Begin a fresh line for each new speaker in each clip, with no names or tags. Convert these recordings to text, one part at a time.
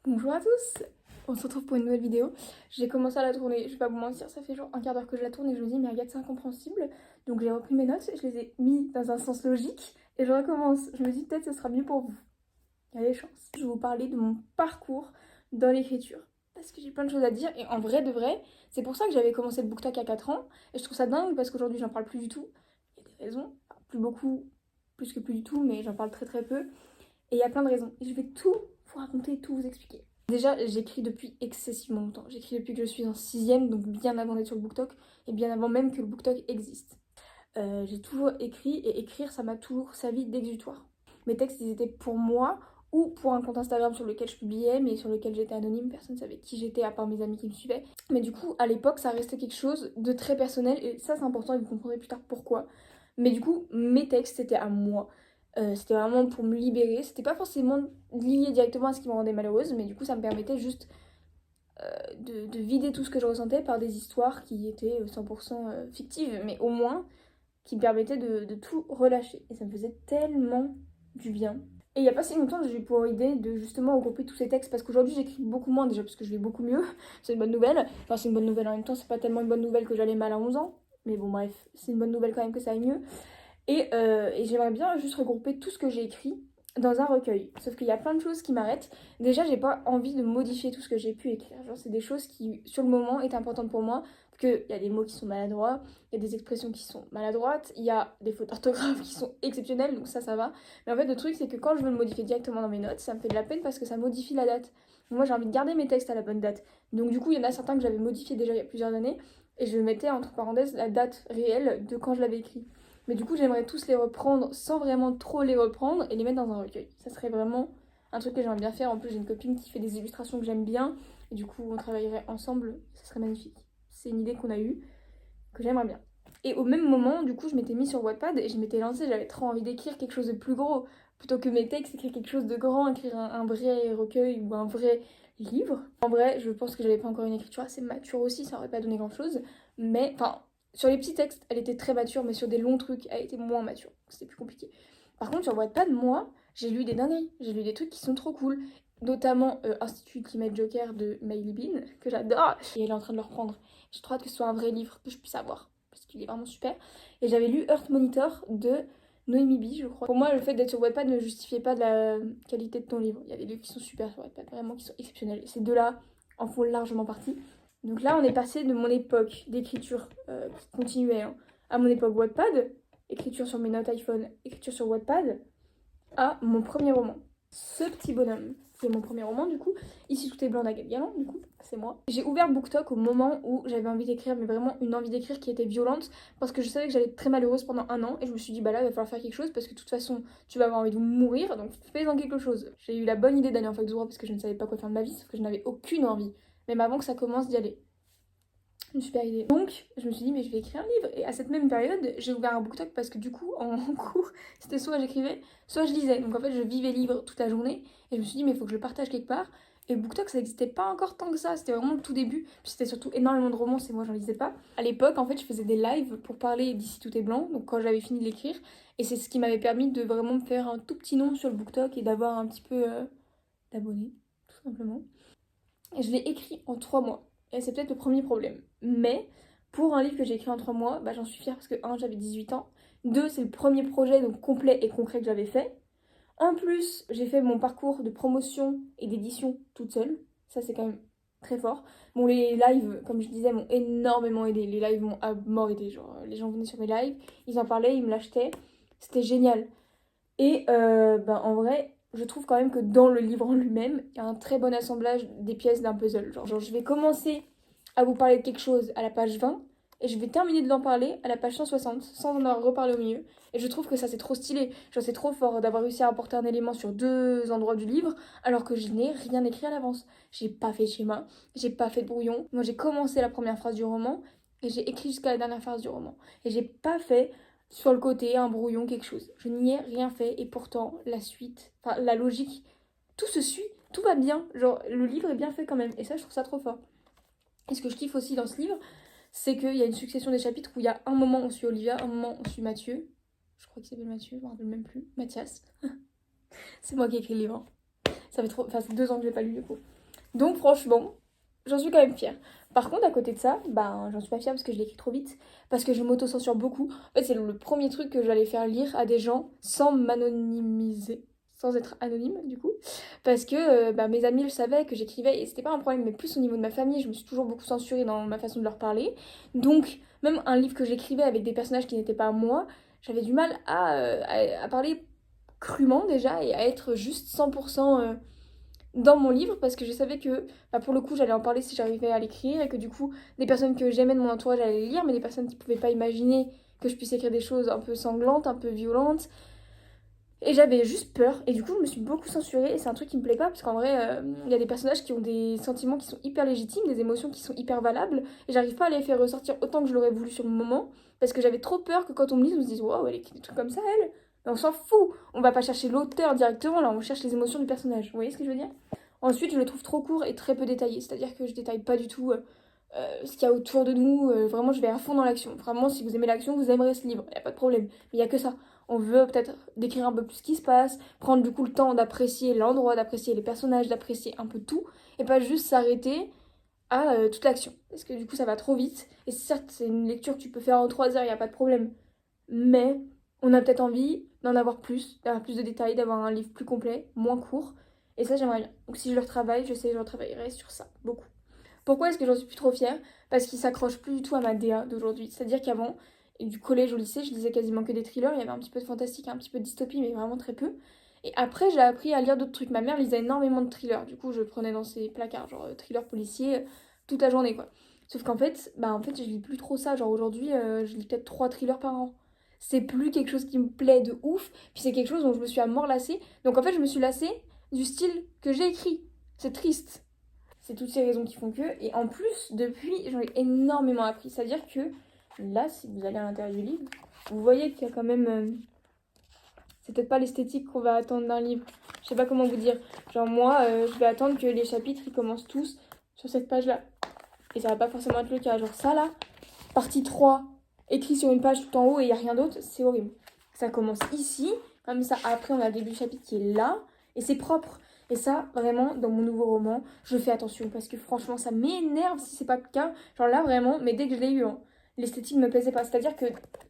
Bonjour à tous, on se retrouve pour une nouvelle vidéo. J'ai commencé à la tourner, je vais pas vous mentir, ça fait genre un quart d'heure que je la tourne et je me dis mais Agathe c'est incompréhensible. Donc j'ai repris mes notes, je les ai mis dans un sens logique et je recommence. Je me dis peut-être ce sera mieux pour vous. Il y a des chances. Je vais vous parler de mon parcours dans l'écriture. Parce que j'ai plein de choses à dire et en vrai de vrai, c'est pour ça que j'avais commencé le BookTok à 4 ans. Et je trouve ça dingue parce qu'aujourd'hui j'en parle plus du tout. Il y a des raisons, enfin, plus beaucoup, plus que plus du tout, mais j'en parle très très peu. Et il y a plein de raisons. Et je vais tout vous raconter, tout vous expliquer. Déjà, j'écris depuis excessivement longtemps. J'écris depuis que je suis en 6ème, donc bien avant d'être sur le BookTok, et bien avant même que le BookTok existe. J'ai toujours écrit, et écrire, ça m'a toujours servi d'exutoire. Mes textes, ils étaient pour moi, ou pour un compte Instagram sur lequel je publiais, mais sur lequel j'étais anonyme, personne ne savait qui j'étais à part mes amis qui me suivaient. Mais du coup, à l'époque, ça restait quelque chose de très personnel, et ça c'est important, et vous comprendrez plus tard pourquoi. Mais du coup, mes textes, c'était à moi. C'était vraiment pour me libérer. C'était pas forcément lié directement à ce qui me rendait malheureuse, mais du coup, ça me permettait juste de vider tout ce que je ressentais par des histoires qui étaient 100% fictives, mais au moins qui me permettaient de tout relâcher. Et ça me faisait tellement du bien. Et il n'y a pas si longtemps, j'ai eu pour idée de justement regrouper tous ces textes parce qu'aujourd'hui j'écris beaucoup moins déjà parce que je vais beaucoup mieux. C'est une bonne nouvelle. Enfin, c'est une bonne nouvelle en même temps, c'est pas tellement une bonne nouvelle que j'allais mal à 11 ans. Mais bon, bref, c'est une bonne nouvelle quand même que ça aille mieux. Et j'aimerais bien juste regrouper tout ce que j'ai écrit dans un recueil. Sauf qu'il y a plein de choses qui m'arrêtent. Déjà, j'ai pas envie de modifier tout ce que j'ai pu écrire. Genre, c'est des choses qui, sur le moment, étaient importantes pour moi. Parce qu'il y a des mots qui sont maladroits, il y a des expressions qui sont maladroites, il y a des fautes d'orthographe qui sont exceptionnelles, donc ça va. Mais en fait, le truc, c'est que quand je veux le modifier directement dans mes notes, ça me fait de la peine parce que ça modifie la date. Moi, j'ai envie de garder mes textes à la bonne date. Donc, du coup, il y en a certains que j'avais modifiés déjà il y a plusieurs années, et je mettais entre parenthèses la date réelle de quand je l'avais écrit. Mais du coup, j'aimerais tous les reprendre sans vraiment trop les reprendre et les mettre dans un recueil. Ça serait vraiment un truc que j'aimerais bien faire. En plus, j'ai une copine qui fait des illustrations que j'aime bien. Et du coup, on travaillerait ensemble. Ça serait magnifique. C'est une idée qu'on a eue, que j'aimerais bien. Et au même moment, du coup, je m'étais mise sur Wattpad et je m'étais lancée. J'avais trop envie d'écrire quelque chose de plus gros. Plutôt que mes textes, écrire quelque chose de grand, écrire un vrai recueil ou un vrai livre. En vrai, je pense que j'avais pas encore une écriture assez mature aussi. Ça aurait pas donné grand chose. Mais, enfin, sur les petits textes, elle était très mature, mais sur des longs trucs, elle était moins mature. C'était plus compliqué. Par contre, sur Wattpad, moi, j'ai lu des dingueries. J'ai lu des trucs qui sont trop cool. Notamment Institut Climate Joker de Maïli Bean, que j'adore. Et elle est en train de le reprendre. J'ai trop hâte que ce soit un vrai livre que je puisse avoir. Parce qu'il est vraiment super. Et j'avais lu Earth Monitor de Noémie B, je crois. Pour moi, le fait d'être sur Wattpad ne justifiait pas de la qualité de ton livre. Il y a des livres qui sont super sur Wattpad, vraiment qui sont exceptionnels. Et ces deux-là en font largement partie. Donc là, on est passé de mon époque d'écriture qui continuait hein, à mon époque Wattpad, écriture sur mes notes iPhone, écriture sur Wattpad, à mon premier roman. Ce petit bonhomme, c'est mon premier roman du coup. Ici tout est blanc d'Agathe Galland, du coup, c'est moi. J'ai ouvert BookTok au moment où j'avais envie d'écrire, mais vraiment une envie d'écrire qui était violente, parce que je savais que j'allais être très malheureuse pendant un an, et je me suis dit, bah là, il va falloir faire quelque chose, parce que de toute façon, tu vas avoir envie de mourir, donc fais-en quelque chose. J'ai eu la bonne idée d'aller en fac de droit, parce que je ne savais pas quoi faire de ma vie, sauf que je n'avais aucune envie, même avant que ça commence d'y aller. Une super idée. Donc, je me suis dit, mais je vais écrire un livre. Et à cette même période, j'ai ouvert un BookTok parce que du coup, en cours, c'était soit j'écrivais, soit je lisais. Donc en fait, je vivais libre toute la journée. Et je me suis dit, mais il faut que je le partage quelque part. Et BookTok, ça n'existait pas encore tant que ça. C'était vraiment le tout début. Puis c'était surtout énormément de romances et moi, j'en lisais pas. À l'époque, en fait, je faisais des lives pour parler d'ici tout est blanc. Donc quand j'avais fini de l'écrire. Et c'est ce qui m'avait permis de vraiment me faire un tout petit nom sur le BookTok et d'avoir un petit peu d'abonnés, tout simplement. Et je l'ai écrit en 3 mois. Et c'est peut-être le premier problème. Mais pour un livre que j'ai écrit en 3 mois, bah, j'en suis fière parce que 1, j'avais 18 ans. 2, c'est le premier projet donc complet et concret que j'avais fait. En plus, j'ai fait mon parcours de promotion et d'édition toute seule. Ça, c'est quand même très fort. Bon, les lives, comme je disais, m'ont énormément aidé. Les lives m'ont à mort aidé. Genre, les gens venaient sur mes lives, ils en parlaient, ils me l'achetaient. C'était génial. Et ben, en vrai, je trouve quand même que dans le livre en lui-même, il y a un très bon assemblage des pièces d'un puzzle. Genre, je vais commencer à vous parler de quelque chose à la page 20 et je vais terminer de l'en parler à la page 160 sans en avoir reparlé au milieu. Et je trouve que ça c'est trop stylé. Genre c'est trop fort d'avoir réussi à apporter un élément sur 2 endroits du livre alors que je n'ai rien écrit à l'avance. J'ai pas fait de schéma, j'ai pas fait de brouillon. Moi j'ai commencé la première phrase du roman et j'ai écrit jusqu'à la dernière phrase du roman. Et j'ai pas fait sur le côté, un brouillon, quelque chose. Je n'y ai rien fait et pourtant la suite, enfin la logique, tout se suit, tout va bien. Genre le livre est bien fait quand même et ça je trouve ça trop fort. Et ce que je kiffe aussi dans ce livre, c'est qu'il y a une succession des chapitres où il y a un moment on suit Olivia, un moment on suit Mathieu. Je crois qu'il s'appelle Mathieu, je me rappelle même plus. Mathias. C'est moi qui ai écrit le livre. Ça fait ça fait 2 ans que je l'ai pas lu du coup. Donc franchement, j'en suis quand même fière. Par contre, à côté de ça, ben, j'en suis pas fière parce que je l'écris trop vite, parce que je m'auto-censure beaucoup. En fait, c'est le premier truc que j'allais faire lire à des gens sans m'anonymiser, sans être anonyme du coup, parce que bah, mes amis le savaient que j'écrivais et c'était pas un problème, mais plus au niveau de ma famille, je me suis toujours beaucoup censurée dans ma façon de leur parler. Donc, même un livre que j'écrivais avec des personnages qui n'étaient pas moi, j'avais du mal à parler crûment déjà et à être juste 100% dans mon livre parce que je savais que bah, pour le coup j'allais en parler si j'arrivais à l'écrire et que du coup des personnes que j'aimais de mon entourage allaient les lire mais des personnes qui pouvaient pas imaginer que je puisse écrire des choses un peu sanglantes, un peu violentes et j'avais juste peur et du coup je me suis beaucoup censurée et c'est un truc qui me plaît pas parce qu'en vrai il y a des personnages qui ont des sentiments qui sont hyper légitimes, des émotions qui sont hyper valables et j'arrive pas à les faire ressortir autant que je l'aurais voulu sur le moment parce que j'avais trop peur que quand on me lise on se dise waouh elle écrit des trucs comme ça elle, mais on s'en fout, on va pas chercher l'auteur directement là, on cherche les émotions du personnage, vous voyez ce que je veux dire? Ensuite, je le trouve trop court et très peu détaillé, c'est-à-dire que je détaille pas du tout ce qu'il y a autour de nous, vraiment je vais à fond dans l'action. Vraiment, si vous aimez l'action, vous aimerez ce livre, y a pas de problème. Mais il y a que ça. On veut peut-être décrire un peu plus ce qui se passe, prendre du coup le temps d'apprécier l'endroit, d'apprécier les personnages, d'apprécier un peu tout, et pas juste s'arrêter à toute l'action. Parce que du coup, ça va trop vite. Et certes, c'est une lecture que tu peux faire en 3 heures, y a pas de problème. Mais on a peut-être envie d'en avoir plus, d'avoir plus de détails, d'avoir un livre plus complet, moins court. Et ça, j'aimerais bien. Donc si je le retravaille, je sais que je retravaillerai sur ça, beaucoup. Pourquoi est-ce que j'en suis plus trop fière? Parce qu'il s'accroche plus du tout à ma DA d'aujourd'hui. C'est-à-dire qu'avant, du collège au lycée, je lisais quasiment que des thrillers. Il y avait un petit peu de fantastique, un petit peu de dystopie, mais vraiment très peu. Et après, j'ai appris à lire d'autres trucs. Ma mère lisait énormément de thrillers. Du coup, je prenais dans ses placards, genre thrillers policiers, toute la journée, quoi. Sauf qu'en fait, je lis plus trop ça. Genre aujourd'hui, je lis peut-être 3 thrillers par an. C'est plus quelque chose qui me plaît de ouf. Puis c'est quelque chose dont je me suis à mort lassée. Donc en fait, je me suis lassée du style que j'ai écrit. C'est triste. C'est toutes ces raisons qui font que. Et en plus, depuis, j'en ai énormément appris. C'est-à-dire que là, si vous allez à l'intérieur du livre, vous voyez qu'il y a quand même. C'est peut-être pas l'esthétique qu'on va attendre d'un livre. Je sais pas comment vous dire. Genre, moi, je vais attendre que les chapitres ils commencent tous sur cette page-là. Et ça va pas forcément être le cas. Genre, ça là, partie 3 écrit sur une page tout en haut et il n'y a rien d'autre, c'est horrible. Ça commence ici, comme ça, après on a le début du chapitre qui est là, et c'est propre. Et ça, vraiment, dans mon nouveau roman, je fais attention, parce que franchement, ça m'énerve si c'est pas le cas. Genre là, vraiment, mais dès que je l'ai eu, hein, l'esthétique me plaisait pas. C'est-à-dire que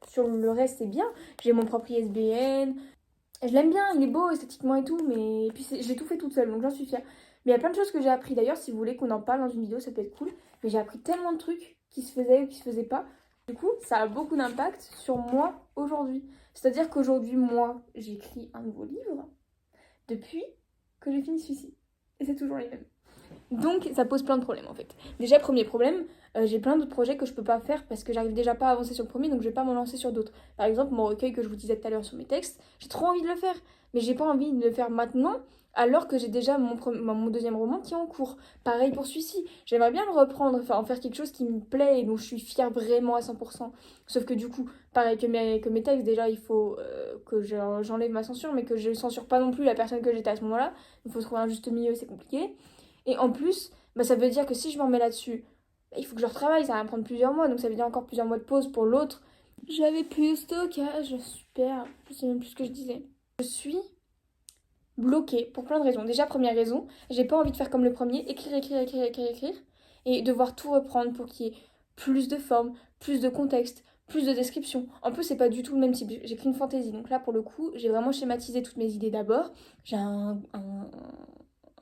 sur le reste, c'est bien. J'ai mon propre ISBN, je l'aime bien, il est beau esthétiquement et tout, mais et puis j'ai tout fait toute seule, donc j'en suis fière. Mais il y a plein de choses que j'ai appris. D'ailleurs, si vous voulez qu'on en parle dans une vidéo, ça peut être cool. Mais j'ai appris tellement de trucs qui se faisaient ou qui se faisaient pas. Du coup, ça a beaucoup d'impact sur moi aujourd'hui. C'est-à-dire qu'aujourd'hui, moi, j'écris un nouveau livre depuis que j'ai fini celui-ci. Et c'est toujours les mêmes. Donc ça pose plein de problèmes en fait. Déjà, premier problème, j'ai plein d'autres projets que je peux pas faire parce que j'arrive déjà pas à avancer sur le premier, donc je vais pas m'en lancer sur d'autres. Par exemple, mon recueil que je vous disais tout à l'heure sur mes textes, j'ai trop envie de le faire, mais j'ai pas envie de le faire maintenant alors que j'ai déjà mon deuxième roman qui est en cours. Pareil pour celui-ci, j'aimerais bien le reprendre, enfin en faire quelque chose qui me plaît et dont je suis fière vraiment à 100%. Sauf que du coup, pareil que mes textes, déjà il faut que j'enlève ma censure, mais que je censure pas non plus la personne que j'étais à ce moment-là. Il faut trouver un juste milieu, c'est compliqué. Et en plus, ça veut dire que si je m'en mets là-dessus, il faut que je retravaille, ça va me prendre plusieurs mois, donc ça veut dire encore plusieurs mois de pause pour l'autre. J'avais plus de stockage, super, je sais même plus ce que je disais. Je suis bloquée pour plein de raisons. Déjà, première raison, j'ai pas envie de faire comme le premier, écrire, et devoir tout reprendre pour qu'il y ait plus de forme, plus de contexte, plus de description. En plus, c'est pas du tout le même type. J'écris une fantaisie, donc là, pour le coup, j'ai vraiment schématisé toutes mes idées d'abord. J'ai un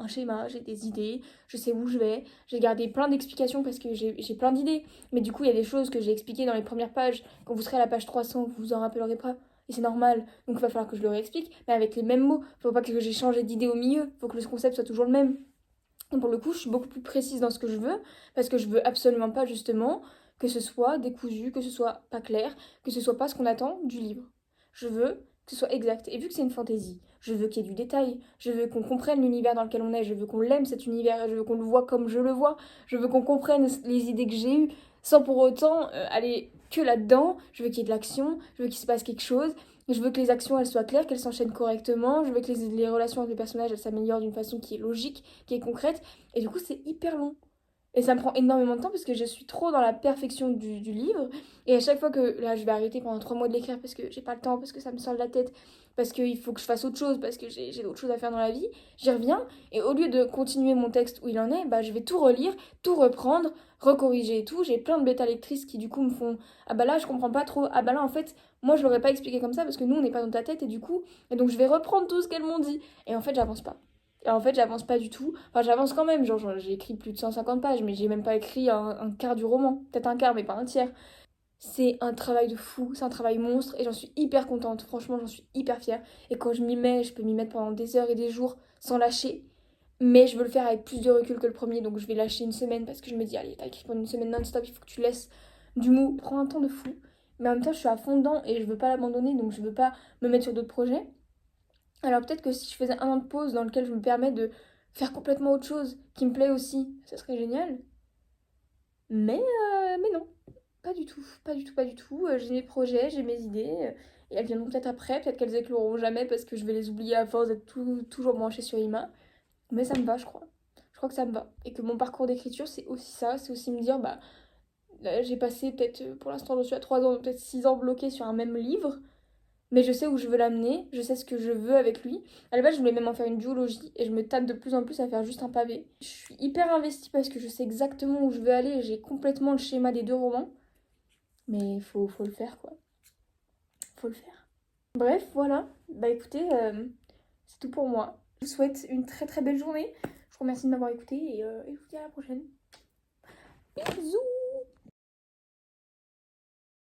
schéma, j'ai des idées, je sais où je vais, j'ai gardé plein d'explications parce que j'ai plein d'idées. Mais du coup, il y a des choses que j'ai expliquées dans les premières pages. Quand vous serez à la page 300, vous vous en rappellerez pas. Et c'est normal. Donc il va falloir que je le réexplique, mais avec les mêmes mots. Faut pas que j'ai changé d'idée au milieu. Faut que le concept soit toujours le même. Et pour le coup, je suis beaucoup plus précise dans ce que je veux, parce que je veux absolument pas justement que ce soit décousu, que ce soit pas clair, que ce soit pas ce qu'on attend du livre. Je veux que ce soit exact. Et vu que c'est une fantaisie, je veux qu'il y ait du détail, je veux qu'on comprenne l'univers dans lequel on est, je veux qu'on l'aime cet univers, je veux qu'on le voit comme je le vois, je veux qu'on comprenne les idées que j'ai eues, sans pour autant aller que là-dedans. Je veux qu'il y ait de l'action, je veux qu'il se passe quelque chose, je veux que les actions elles soient claires, qu'elles s'enchaînent correctement, je veux que les relations avec les personnages elles s'améliorent d'une façon qui est logique, qui est concrète, et du coup c'est hyper long. Et ça me prend énormément de temps parce que je suis trop dans la perfection du livre. Et à chaque fois que là, je vais arrêter pendant 3 mois de l'écrire parce que j'ai pas le temps, parce que ça me sort de la tête, parce qu'il faut que je fasse autre chose, parce que j'ai d'autres choses à faire dans la vie, j'y reviens. Et au lieu de continuer mon texte où il en est, bah, je vais tout relire, tout reprendre, recorriger et tout. J'ai plein de bêta lectrices qui du coup me font ah bah là, je comprends pas trop. Ah bah là, en fait, moi je l'aurais pas expliqué comme ça parce que nous on n'est pas dans ta tête et du coup. Et donc je vais reprendre tout ce qu'elles m'ont dit. Et en fait, j'avance pas. Et en fait, j'avance pas du tout. Enfin, j'avance quand même. Genre, j'ai écrit plus de 150 pages, mais j'ai même pas écrit un quart du roman. Peut-être un quart, mais pas un tiers. C'est un travail de fou, c'est un travail monstre et j'en suis hyper contente. Franchement, j'en suis hyper fière. Et quand je m'y mets, je peux m'y mettre pendant des heures et des jours sans lâcher. Mais je veux le faire avec plus de recul que le premier, donc je vais lâcher une semaine parce que je me dis, allez, t'as écrit pendant une semaine non-stop, il faut que tu laisses du mou. Prends un temps de fou. Mais en même temps, je suis à fond dedans et je veux pas l'abandonner, donc je veux pas me mettre sur d'autres projets. Alors peut-être que si je faisais un an de pause dans lequel je me permets de faire complètement autre chose qui me plaît aussi, ça serait génial. Mais non, pas du tout, pas du tout, pas du tout. J'ai mes projets, j'ai mes idées, et elles viendront peut-être après, peut-être qu'elles écloront jamais parce que je vais les oublier à force d'être toujours branchée sur Ima. Mais ça me va, je crois. Je crois que ça me va. Et que mon parcours d'écriture, c'est aussi ça, c'est aussi me dire, bah, là, j'ai passé peut-être, pour l'instant, je suis à 3 ans, peut-être 6 ans bloquée sur un même livre. Mais je sais où je veux l'amener, je sais ce que je veux avec lui. À la base, je voulais même en faire une duologie et je me tâte de plus en plus à faire juste un pavé. Je suis hyper investie parce que je sais exactement où je veux aller et j'ai complètement le schéma des 2 romans. Mais faut le faire, quoi. Faut le faire. Bref, voilà. Bah écoutez, c'est tout pour moi. Je vous souhaite une très très belle journée. Je vous remercie de m'avoir écouté et je vous dis à la prochaine. Bisous!